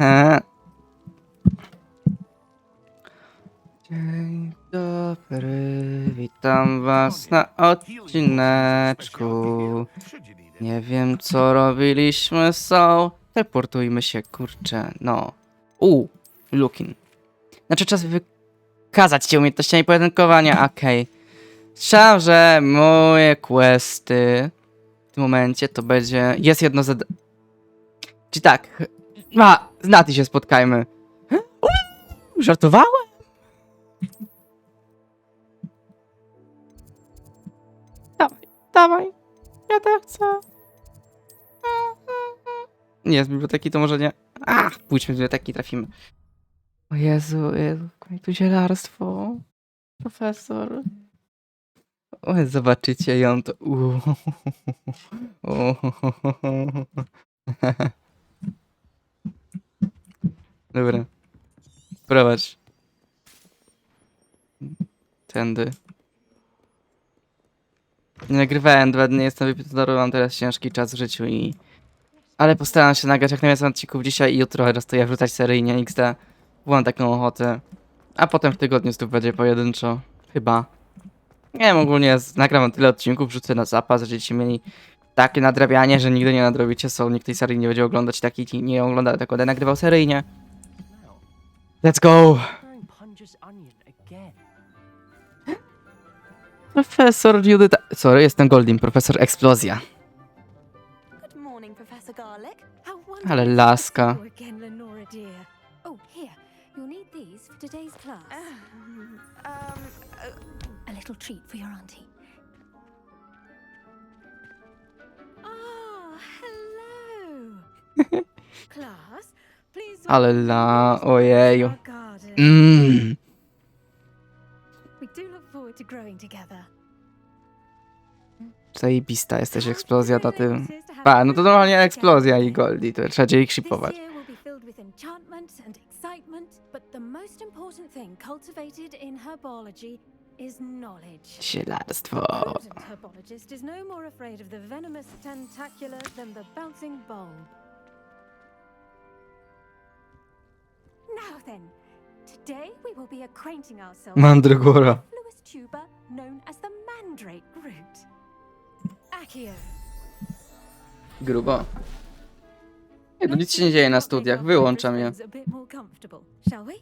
E. Dzień dobry, witam was na odcineczku. Nie wiem co robiliśmy, teleportujmy się, kurczę, no. Looking. Znaczy czas wykazać się umiejętnościami pojedynkowania, okej. Strzelam, że moje questy w tym momencie to będzie... Jest jedno zadanie. Czy tak? Z Nati się spotkajmy. Żartowałem? Dawaj. Ja też chcę. Nie, z biblioteki to może nie. Pójdźmy z biblioteki, trafimy. O Jezu, jak tu zielarstwo. Profesor. O, zobaczycie ją to. Dobra. Prowadź. Tędy. Nie nagrywałem 2 dni, jestem wypitodorą, mam teraz ciężki czas w życiu i... Ale postaram się nagrać jak najwięcej odcinków dzisiaj i jutro, raz to ja wrzucać seryjnie XD. Mam taką ochotę. A potem w tygodniu znów będzie pojedynczo. Chyba. Nie wiem, ogólnie nagram tyle odcinków, wrzucę na zapas, żebyście mieli takie nadrabianie, że nigdy nie nadrobicie, nikt tej serii nie będzie oglądać, taki nie ogląda, tylko będę nagrywał seryjnie. Let's go! Profesor Judyta... Sorry, jestem Goldim, profesor Eksplozja. Ale laska. A little treat for your auntie. Oh, hello. Class, please. Ale ojeju. We do look forward to growing together. Zajebista jesteś Eksplozja na tym. No to normalnie Eksplozja i Goldi, to trzeba ich shipować. This year will be filled with enchantment and excitement, but the most important thing cultivated in herbology is knowledge. Zielarstwo. A potent herbologist is no more afraid of the venomous tentacular than the bouncing bulb. Now then, today we will be acquainting ourselves Mandragora. with the fluous tuber known as the mandrake root. Accio. Grubo. Nie, no nic się nie dzieje na studiach, wyłączam je. A bit more comfortable, shall we?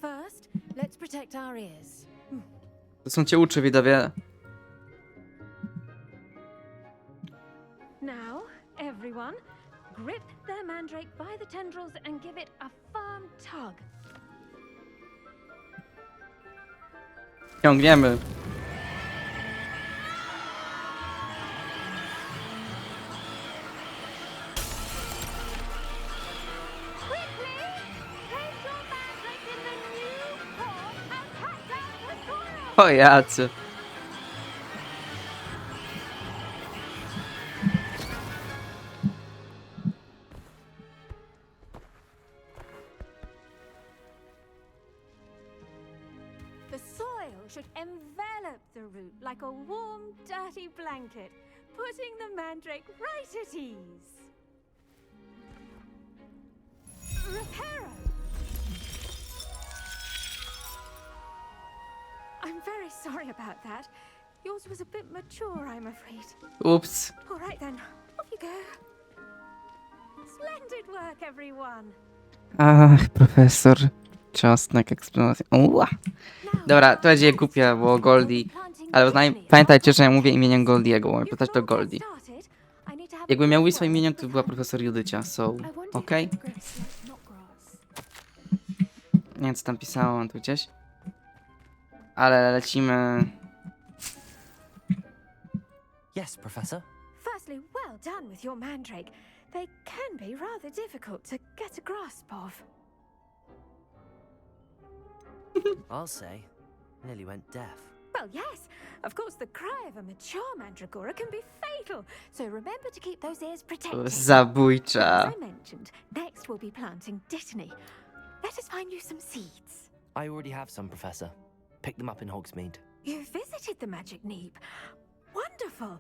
First, let's protect our ears. To są cię uczy, widzowie. Now, everyone, grip their mandrake by the tendrils and give it a firm tug. Ciągniemy. Quickly, place your mandrake in the new form and track down the soil. O jacy. The soil should envelop the root like a warm, dirty blanket, putting the mandrake right at ease. Reparo! I'm very sorry about that. Yours was a bit mature, I'm afraid. Ups. All right then, off you go. Splendid work, everyone. Ach, profesor. Czosnek, Eksplozja. Uła. Dobra, to będzie głupia, bo Goldie. Ale pamiętajcie, że ja mówię imieniem Goldiego, bo pytać to Goldie. Jakbym miał mówić swoim imieniem, to była profesor Judycia, okej? Nie wiem, co tam pisałem tu gdzieś. Ale lecimy. Yes, Professor. Firstly, well done with your mandrake. They can be rather difficult to get a grasp of. I'll say. Nearly went deaf. Well, yes. Of course, the cry of a mature mandragora can be fatal, so remember to keep those ears protected. Zabójcza. As I mentioned, next we'll be planting dittany. Let us find you some seeds. I already have some, Professor. Picked them up in Hogsmeade. You visited the magic neep. Wonderful.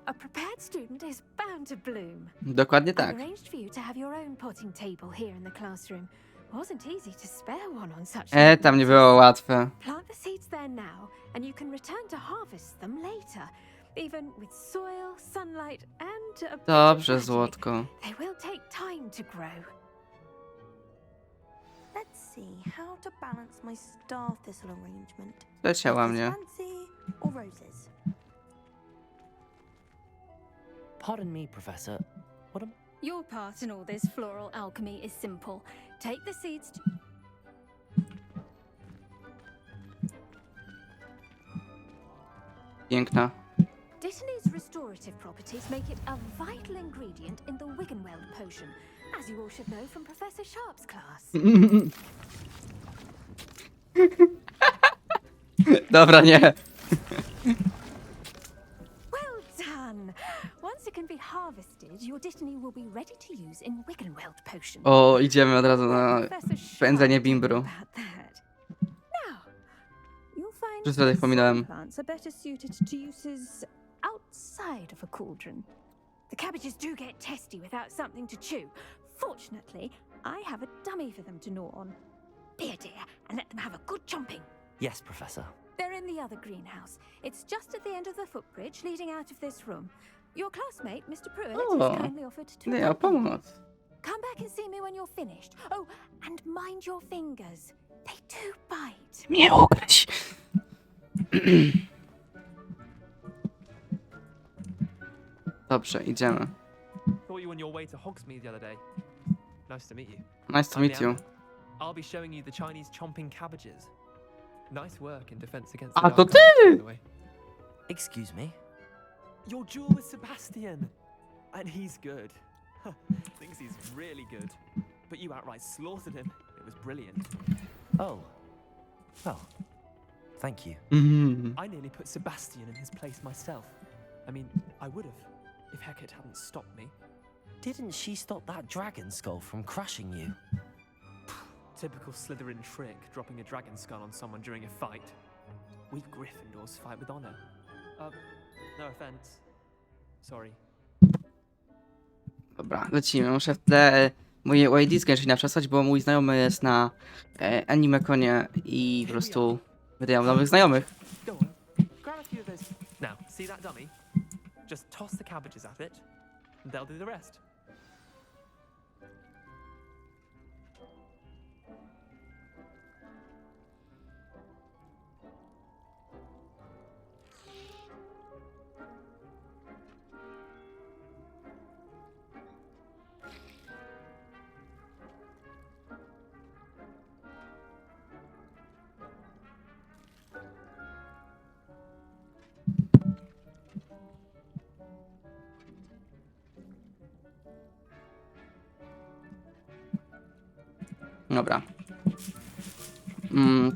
A prepared student is bound to bloom. Dokładnie I tak. arranged for you to have your own potting table here in the classroom. Wasn't easy to spare one on such Tam nie było łatwe. Plant the seeds there now, and you can return to harvest them later. Even with soil, sunlight, and a bit of Dobrze, magic, złotko. they will take time to grow. Let's see how to balance my star thistle arrangement. Leciała Lettuce mnie. fancy or roses? Pardon me, Professor. What am... Your part in all this floral alchemy is simple. Take the seeds to... Piękna. Dittany's restorative properties make it a vital ingredient in the Wiggenweld potion, as you all should know from Professor Sharp's class. Dobra, nie. Well done! Once it can be harvested, your Dittany will be ready to use in Wiggenweld potion. O, idziemy od razu na Professor Sharp pędzenie told you bimbru. about that. Now, you'll find Że sobie wspominałem. some plants are better suited to uses outside of a cauldron. The cabbages do get testy without something to chew. Fortunately, I have a dummy for them to gnaw on. Be a dear and let them have a good chomping. Yes, Professor. They're in the other greenhouse. It's just at the end of the footbridge leading out of this room. Your classmate, Mr. Pruitt, has kindly offered to Nie, o accompany you. pomoc. Come back and see me when you're finished. Oh, and mind your fingers. They do bite. Nie ugryź. Dobrze, idziemy. Thought you were on your way to Hogsmeade the other day. Nice to meet you. Nice to I'm meet you. Leander. I'll be showing you the Chinese chomping cabbages. Nice work in defense against A the to dark arts, ty! by the way. Excuse me? Your duel with Sebastian. And he's good. Thinks he's really good. But you outright slaughtered him. It was brilliant. Oh. Well, thank you. Mhm. I nearly put Sebastian in his place myself. I mean, I would have, if Hecate hadn't stopped me. Didn't she stop that dragon skull from crushing you? Typical Slytherin trick, dropping a dragon skull on someone during a fight. We Gryffindors fight with honor. No offense. Sorry. Dobra, lecimy. Muszę w tle moje YD skończyć na przesłać, bo mój znajomy jest na animekonie i po prostu wydają nowych znajomych. Go on. Grab a few of those. Now, see that dummy? Just toss the cabbages at it, and they'll do the rest. Dobra.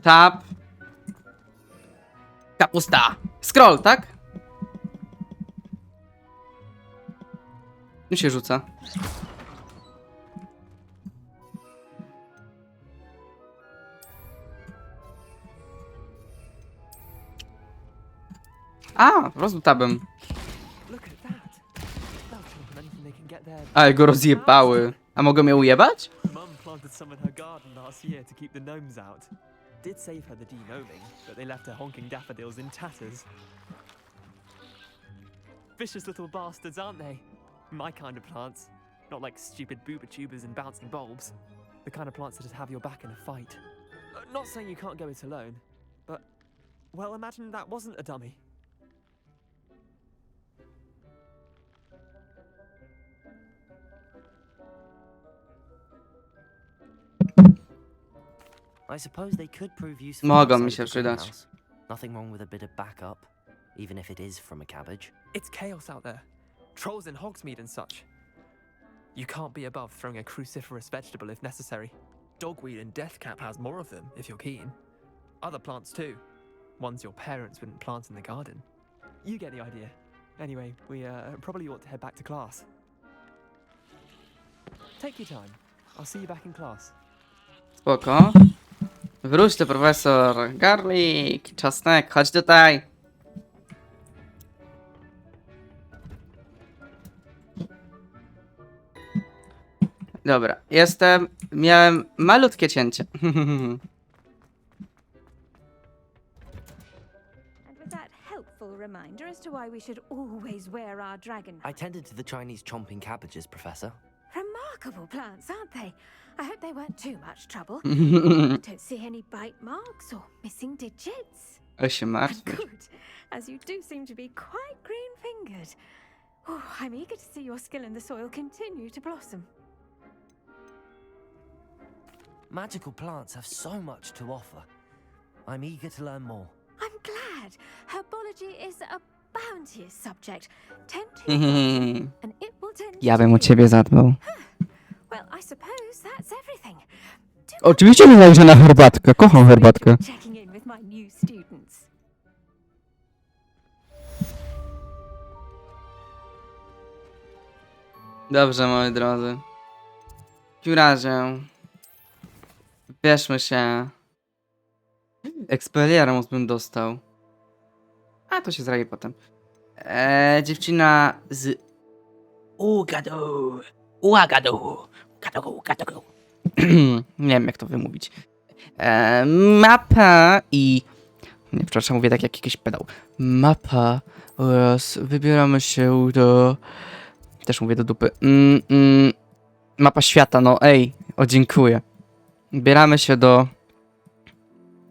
Tab. Kapusta. Scroll, tak? I się rzuca. A, po prostu tabem. Look at that. They'll chomp on anything they can get their Ale go rozjebały. A mogą mnie ujebać? Mum planted some in her garden last year to keep the gnomes out. Did save her the de-gnoming, but they left her honking daffodils in tatters. Vicious little bastards, aren't they? My kind of plants. Not like stupid booba tubers and bouncing bulbs. The kind of plants that just have your back in a fight. Not saying you can't go it alone, but... Well, imagine that wasn't a dummy. I suppose they could prove useful. Mogą outside mi of się the przydać. greenhouse. Nothing wrong with a bit of backup, even if it is from a cabbage. It's chaos out there. Trolls in Hogsmeade and such. You can't be above throwing a cruciferous vegetable if necessary. Dogweed and deathcap has more of them, if you're keen. Other plants too. Ones your parents wouldn't plant in the garden. You get the idea. Anyway, we probably ought to head back to class. Take your time. I'll see you back in class. Spoko. Wróć tu, profesor. Garlic, czosnek, chodź tutaj. Dobra, jestem... Miałem malutkie cięcie. And with that helpful reminder as to why we should always wear our dragon. I tended to the Chinese chomping cabbages, Professor. Remarkable plants, aren't they? I hope they weren't too much trouble. Don't see any bite marks or missing digits. O się martwisz. Good, as you do seem to be quite green-fingered. Oh, I'm eager to see your skill in the soil continue to blossom. Magical plants have so much to offer. I'm eager to learn more. I'm glad. Herbology is a bounteous subject. Tend to your garden, and it will tend Ja to bym o you. ciebie zadbał. Well, I suppose that's everything. Do Oczywiście mi zależy na herbatkę. Kocham herbatkę. checking in with my new students. Dobrze, moi drodzy. W takim razie... Bierzmy się... Expelliarmus bym dostał. A, to się zrobi potem. Dziewczyna z... Ugadu. Nie wiem, jak to wymówić. Mapa i... Nie, przepraszam, mówię tak jak jakiś pedał. Mapa oraz wybieramy się do... Też mówię do dupy. Mapa świata, no ej. O, dziękuję. Wybieramy się do...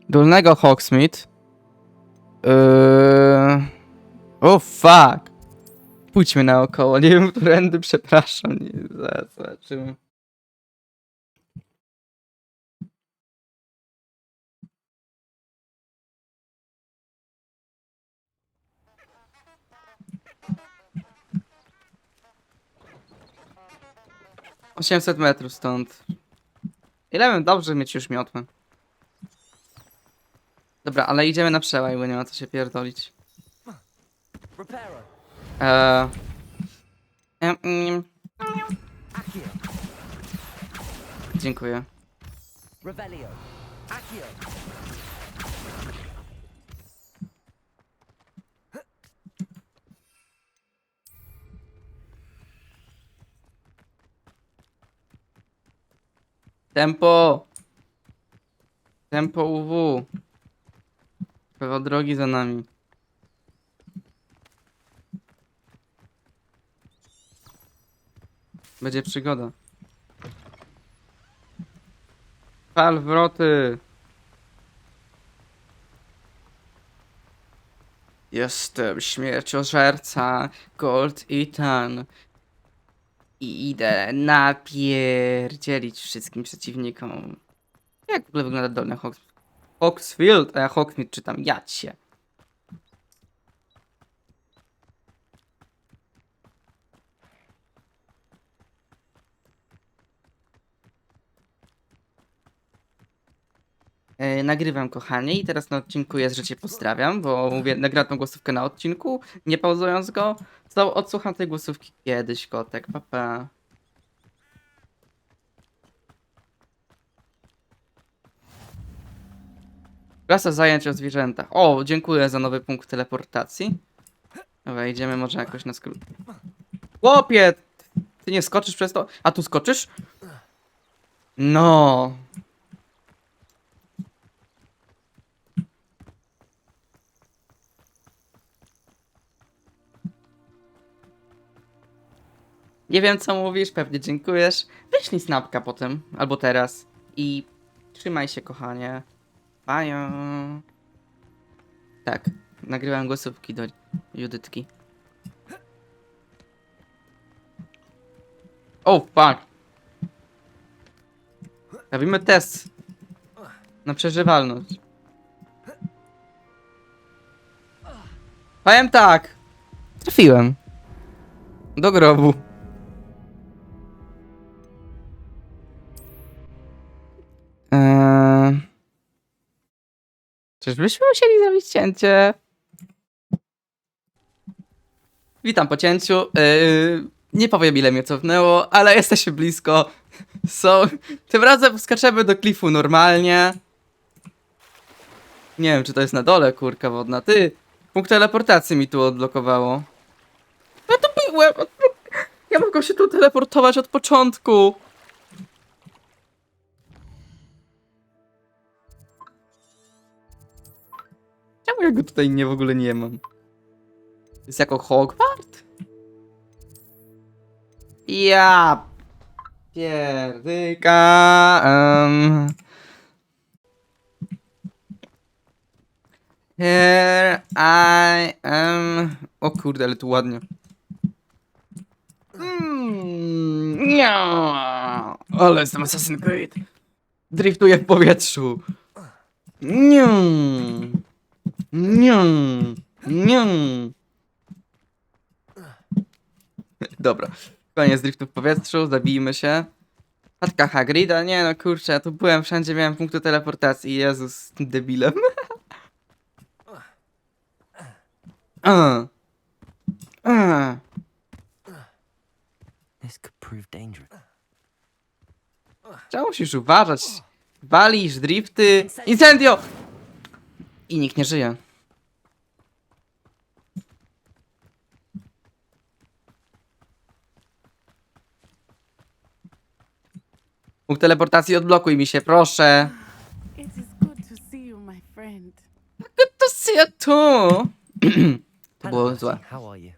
Dolnego Hogsmeade. O, fuck. Pójdźmy naokoło. Nie wiem, którędy, przepraszam. Nie, zaraz zobaczymy. ...800 metrów stąd. Ile bym dobrze mieć już miotłę. Dobra, ale idziemy na przełaj, bo nie ma co się pierdolić. Reparo. Accio. Dziękuję. Revelio. Accio. Tempo! Tempo UW. Kawał drogi za nami. Będzie przygoda. Pal wroty! Jestem śmierciożerca Gold Ethan. I idę napierdzielić wszystkim przeciwnikom. Jak w ogóle wygląda dolny Hogsfield? A ja Hogsmeade czytam, jadź się. Nagrywam, kochani, i teraz na odcinku jest, że cię pozdrawiam, bo mówię, nagrałem tą głosówkę na odcinku, nie pauzując go. To odsłucham tej głosówki kiedyś, kotek, papa. Klasa zajęć o zwierzętach. O, dziękuję za nowy punkt teleportacji. Dobra, idziemy może jakoś na skrót. Chłopie! Ty nie skoczysz przez to? A tu skoczysz? No. Nie wiem, co mówisz, pewnie dziękujesz. Wyślij snapka potem, albo teraz. I trzymaj się, kochanie. Bajo. Tak, nagrywam głosówki do Judytki. O, fuck. Robimy test na przeżywalność. Powiem tak. Trafiłem. Do grobu. Czyżbyśmy musieli zrobić cięcie? Witam po cięciu. Nie powiem, ile mnie cofnęło, ale jesteśmy blisko. Tym razem skaczemy do klifu normalnie. Nie wiem, czy to jest na dole, kurka wodna. Ty, punkt teleportacji mi tu odblokowało. Ja tu byłem. Ja mogę się tu teleportować od początku. Ja go tutaj w ogóle nie mam. Jest jako Hogwart? Ja pierdyka. Here I am. O kurde, ale tu ładnie. Nie. Ale jestem Assassin's Creed. Driftuję w powietrzu. Nie. Nie. Nie. Dobra. Koniec driftu w powietrzu, zabijmy się. Chatka Hagrida? Nie no kurczę, ja tu byłem wszędzie, miałem punktu teleportacji. Jezus, debilem. This could prove dangerous. Trzeba musisz uważać. Walisz, drifty. Incendio! I nikt nie żyje. Punkt teleportacji, odblokuj mi się, proszę. It is good to see you, my friend. To się tu. To było Hello, złe. Natty. How are you?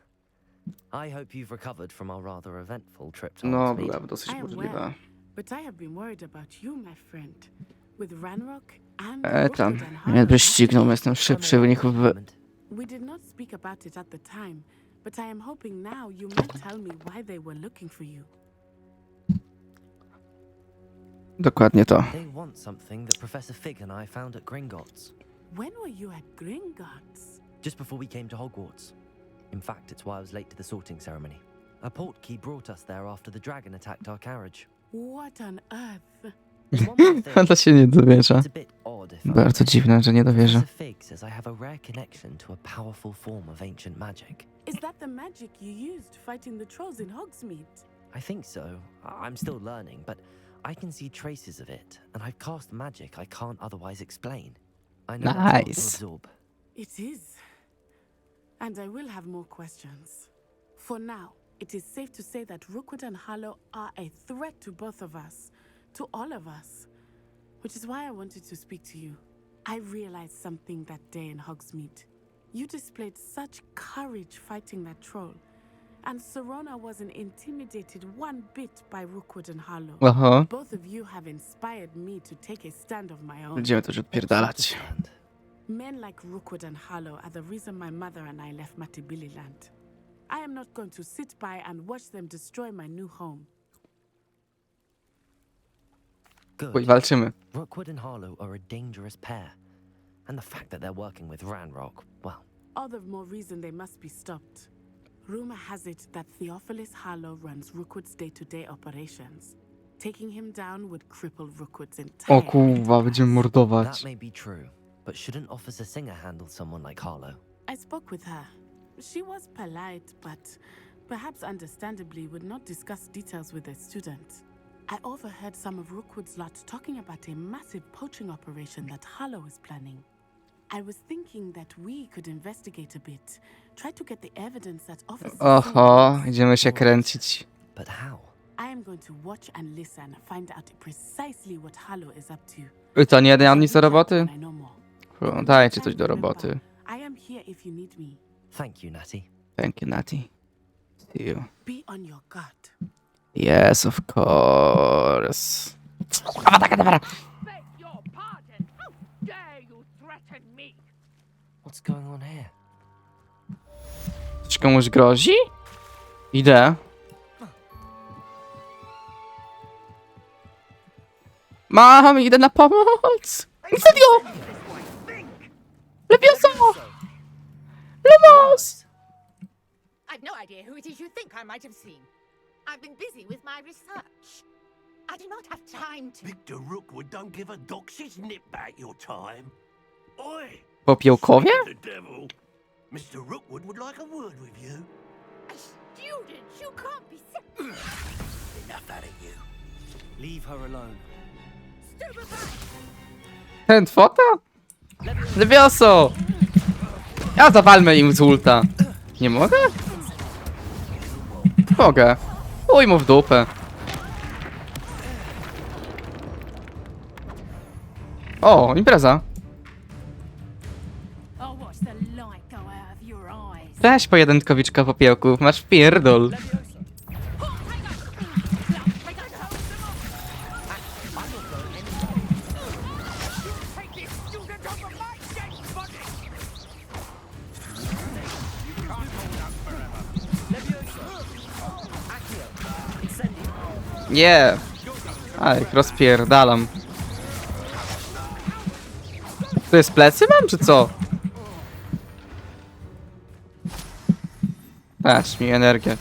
I hope you've recovered from our rather eventful trip to No, Hogsmeade. była dosyć I am możliwa. well, but I have been worried about you, my friend. With Ranrock and Tam, Rookwood and mnie Harlow. wyścignął, jestem szybszy w nich w... We did not speak about it at the time, but I am hoping now you might tell me why they were looking for you. Dokładnie to. They want something that Professor Fig and I found at Gringotts. When were you at Gringotts? Just before we came to Hogwarts. In fact, it's why I was late to the sorting ceremony. A portkey brought us there after the dragon attacked our carriage. What on earth? There's one more thing. To się nie dowierza. It's a bit odd if I Bardzo dziwne, że nie dowierzę. Professor Fig says I have a rare connection to a powerful form of ancient magic. Is that the magic you used fighting the trolls in Hogsmeade? I think so. I'm still learning, but I can see traces of it, and I've cast magic I can't otherwise explain. I know that's a lot to Nice. absorb. It is. And I will have more questions. For now, it is safe to say that Rookwood and Harlow are a threat to both of us, to all of us. Which is why I wanted to speak to you. I realized something that day in Hogsmeade. You displayed such courage fighting that troll, and Serona wasn't intimidated one bit by Rookwood and Harlow. Oho. Both of you have inspired me to take a stand of my own. Będziemy to już odpierdalać. Understand. Men like Rookwood and Harlow are the reason my mother and I left Matibili land. I am not going to sit by and watch them destroy my new home. Oj, Good. walczymy. Rookwood and Harlow are a dangerous pair. And the fact that they're working with Ranrock, well, All the more reason they must be stopped. Rumor has it that Theophilus Harlow runs Rookwood's day-to-day operations. Taking him down would cripple Rookwood's entire O kurwa, będziemy mordować. that may be true. But shouldn't Officer Singer handle someone like Harlow? I spoke with her. She was polite, but perhaps understandably would not discuss details with a student. I overheard some of Rookwood's lot talking about a massive poaching operation that Harlow is planning. I was thinking that we could investigate a bit, try to get the evidence that Officer Oho, Singer- idziemy się kręcić. But how? I am going to watch and listen, find out precisely what Harlow is up to. To nie jeden nic do roboty? When I know more. O, dajcie coś do roboty. I am here if you need me. Thank you, Natty. Thank you, Natty. See you. Be on your guard. Yes, of course. Awataka, dobra. Beg your pardon. How dare you threaten me? What's going on here? Coś komuś grozi? Idę. Mam, idę na pomoc! Incendio! Levioso! Lumos! I've no idea who it is you think I might have seen. I've been busy with my research. I do not have time to. Victor Rookwood don't give a doxy's nip back your time. Oi! Popiołkowie? The devil! Mr. Rookwood would like a word with you. A student, you can't be Enough out of you. Leave her alone. stupefying. Ten fota? Levioso! Ja zawalmy im z ulta. Nie mogę? Mogę. Uj mu w dupę. O, impreza. Oh, what's the Weź pojedynkowiczka popiołków, masz pierdol. Nie! Ale ich rozpierdalam. To jest plecy mam, czy co? Dać mi energię.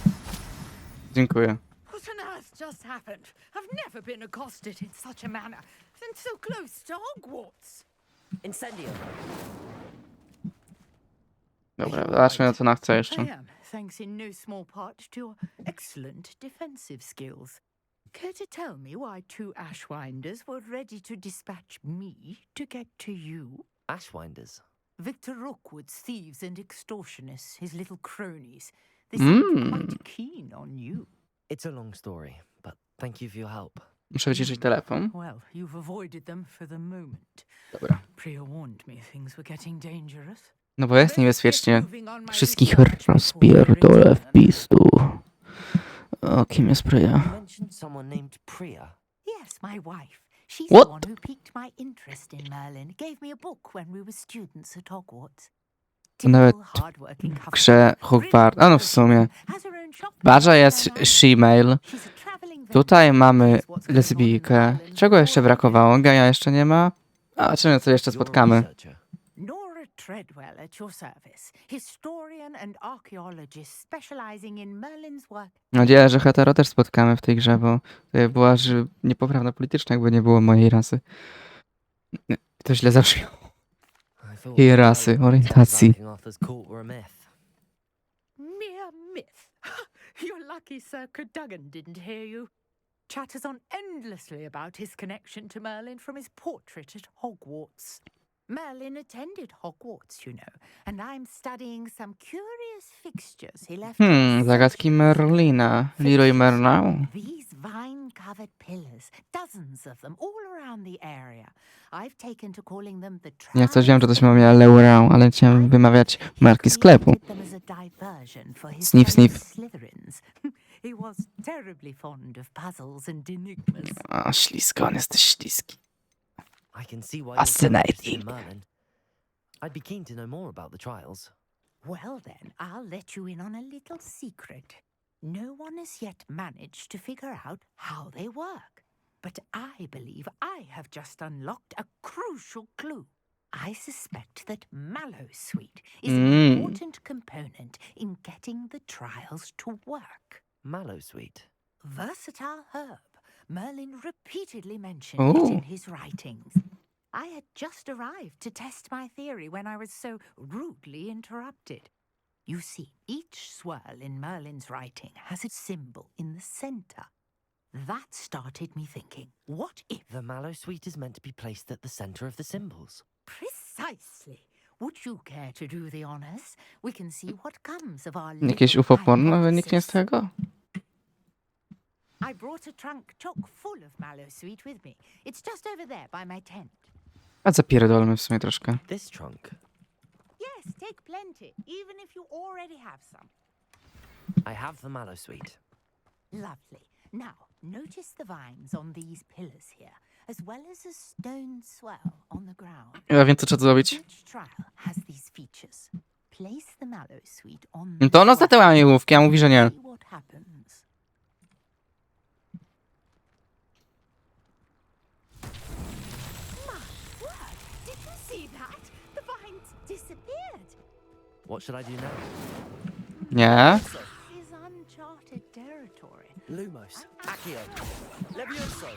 Dziękuję. What on earth just happened? I've never been accosted in such a manner, and so close to Hogwarts. Incendio. Dobra, zobaczmy na co na chce jeszcze. I am, thanks in no small part to your excellent defensive skills. Care to tell me why two Ashwinders were ready to dispatch me to get to you? Ashwinders. Victor Rookwood's thieves and extortionists, his little cronies. They seemed quite keen on you. It's a long story, but thank you for your help. Muszę wyciszyć telefon. Well, you've avoided them for the moment. Dobra. Priya warned me things were getting dangerous. No bo jest niebezpiecznie. Wszystkich rozpierdolę w pistu. O, kim jest Priya? You mentioned someone named Priya. Yes, my wife. She's What? the one who piqued my interest in Merlin. Gave me a book when we were students at Hogwarts. Nawet Typical hardworking w grze Hogwarts. A no w sumie. has her own shop. Barza jest she-mail. She's a traveling Tutaj mamy vendor. What's going on in lesbijkę. Merlin Czego jeszcze before brakowało? Gaja jeszcze nie ma? A czy co jeszcze You're a spotkamy? researcher. Nora Treadwell at your service, historian and archaeologist specializing in Merlin's work. Mam nadzieję, że hetero też spotkamy w tej grze, bo to była niepoprawna politycznie, jakby nie było mojej rasy. To źle zabrzmiało. I thought Jej the rasy, Merlin orientacji. back in Arthur's court were a myth. Mere myth. You're lucky Sir Cadogan didn't hear you. Chatters on endlessly about his connection to Merlin from his portrait at Hogwarts. Merlin attended Hogwarts, you know, and I'm studying some curious fixtures he left. in Zagadki Merlina. Leroy Merlin. These vine-covered pillars, dozens of them, all around the area. I've taken to calling them the Ja coś wiem, że to się ma Leurę, ale chciałem wymawiać marki sklepu. Sniff, sniff. He was terribly fond of puzzles and enigmas. O, ślisko, on jesteś śliski. I can see why you're so Fascinating. interested in Merlin. I'd be keen to know more about the trials. Well then, I'll let you in on a little secret. No one has yet managed to figure out how they work. But I believe I have just unlocked a crucial clue. I suspect that Mallowsweet is an important component in getting the trials to work. Mallowsweet. Versatile herb. Merlin repeatedly mentioned it in his writings. I had just arrived to test my theory when I was so rudely interrupted. You see, each swirl in Merlin's writing has a symbol in the center. That started me thinking, what if... The Mallowsweet is meant to be placed at the center of the symbols. Precisely. Would you care to do the honors? We can see what comes of our Jakieś little UFO porno wyniknie z hypothesis. tego? I brought a trunk chock full of Mallowsweet with me. It's just over there by my tent. A zapierdolmy w sumie troszkę. This trunk. Yes, take plenty, even if you already have some. I have the Mallowsweet. Lovely. Now, notice the vines on these pillars here, as well as a stone swell on the ground. Ja wiem, co trzeba zrobić. Each trial has these features. Place the Mallowsweet on No to ona swell. zatyła mi główki, a mówi, że nie. See what happens. My word! Did you see that? The vines disappeared. What should I do now? Nie. This is uncharted territory. Lumos. Accio. Levioso.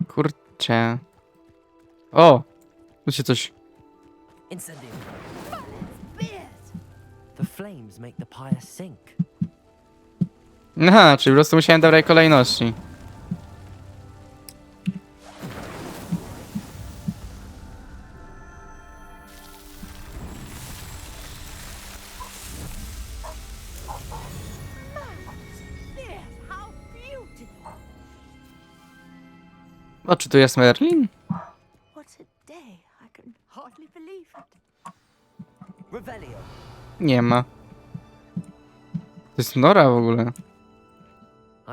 Kurczę. O! Tu się coś... Incendio. Beard! The flames make the pyre sink. Aha, czyli po prostu musiałem dobrej kolejności. Beard, how beautiful! O, czy tu jest Merlin? What a day! I can hardly believe it. Revelio. Nie ma. To jest Nora w ogóle.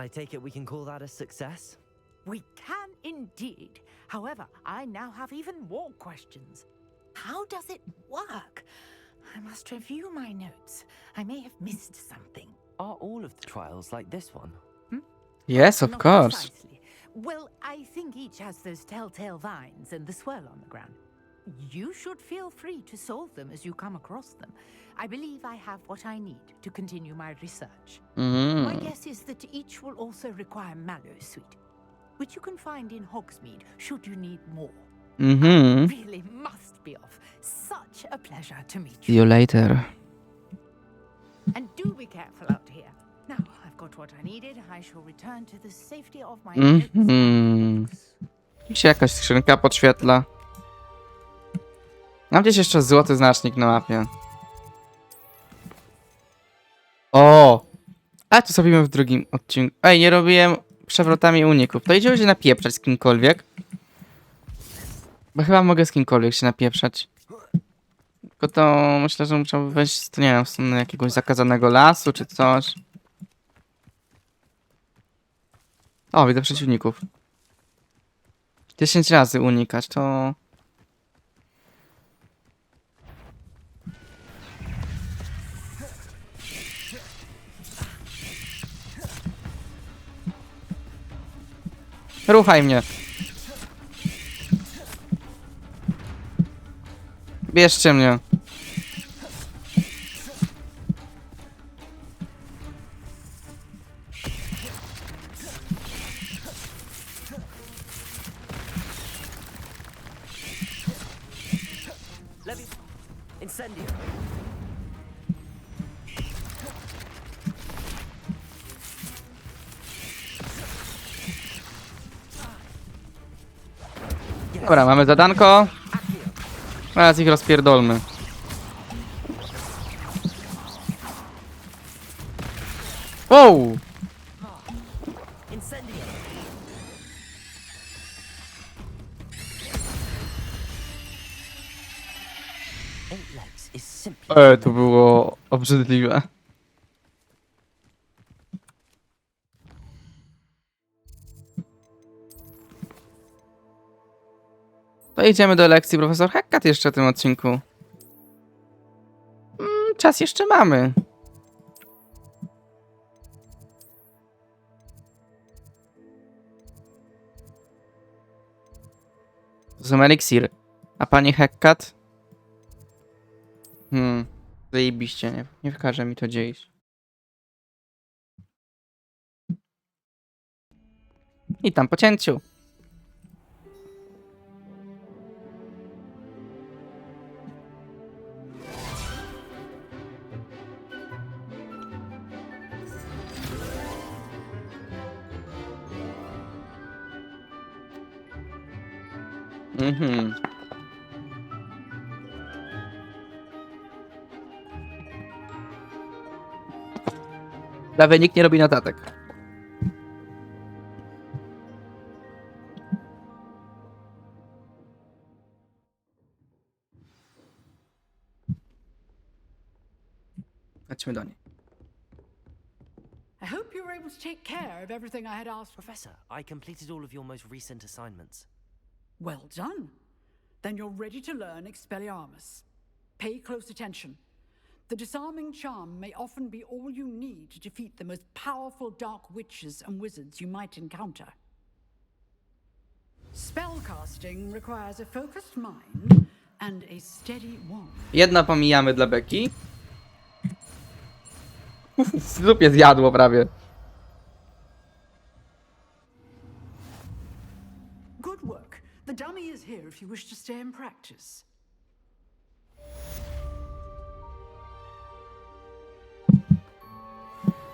I take it we can call that a success? We can indeed. However, I now have even more questions. How does it work? I must review my notes. I may have missed something. Are all of the trials like this one? Yes, of Not course. precisely. Well, I think each has those telltale vines and the swirl on the ground. You should feel free to solve them as you come across them. I believe I have what I need to continue my research. My guess is that each will also require mallow sweet, which you can find in Hogsmeade should you need more. I really must be off. Such a pleasure to meet See you later. And do be careful out here. Now I've got what I needed. I shall return to the safety of my notes and books. Tu się jakaś skrzynka podświetla. Mam gdzieś jeszcze złoty znacznik na mapie. O! A to zrobimy w drugim odcinku. Ej, nie robiłem przewrotami uników. To idziemy się napieprzać z kimkolwiek. Bo chyba mogę z kimkolwiek się napieprzać. Tylko to myślę, że muszę wejść, to nie wiem, w stronę jakiegoś zakazanego lasu czy coś. O, widzę przeciwników. 10 razy unikać, to... Ruchaj mnie. Bierzcie mnie. Levi. Incendio. Dobra, mamy zadanko. Teraz ich rozpierdolmy. Wow! Incendio. Eight legs is simply To było obrzydliwe. To idziemy do lekcji, profesor Hekkat jeszcze w tym odcinku. Czas jeszcze mamy. To są eliksiry. A pani Hekkat? Zajebiście, nie wykaże mi to gdzieś. I tam po cięciu. Prawie nikt nie robi notatek. Chodźmy do niej. I hope you were able to take care of everything I had asked for. Professor, I completed all of your most recent assignments. Well done. Then you're ready to learn Expelliarmus. Pay close attention. The disarming charm may often be all you need to defeat the most powerful dark witches and wizards you might encounter. Spellcasting requires a focused mind and a steady wand. Jedno pomijamy dla Beki. W zupie zjadło prawie. Good work. The dummy is here if you wish to stay and practice.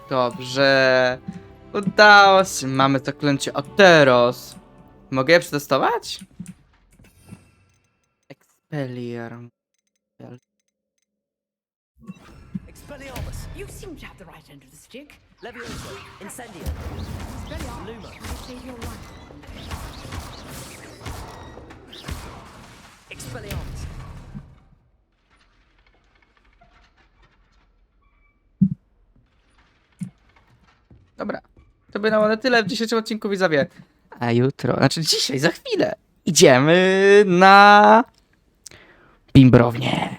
Dobrze. Udało się. Mamy zaklęcie Ateros. Mogę je przetestować? Expelliar. Expelliarmus. You seem to have the right end of the stick. Levioso. Incendio. Expelliarmus Luma. will save your life. Expelliarmus. Dobra. To by na tyle w dzisiejszym odcinku, widzowie. A jutro, znaczy dzisiaj, za chwilę, idziemy na bimbrownię.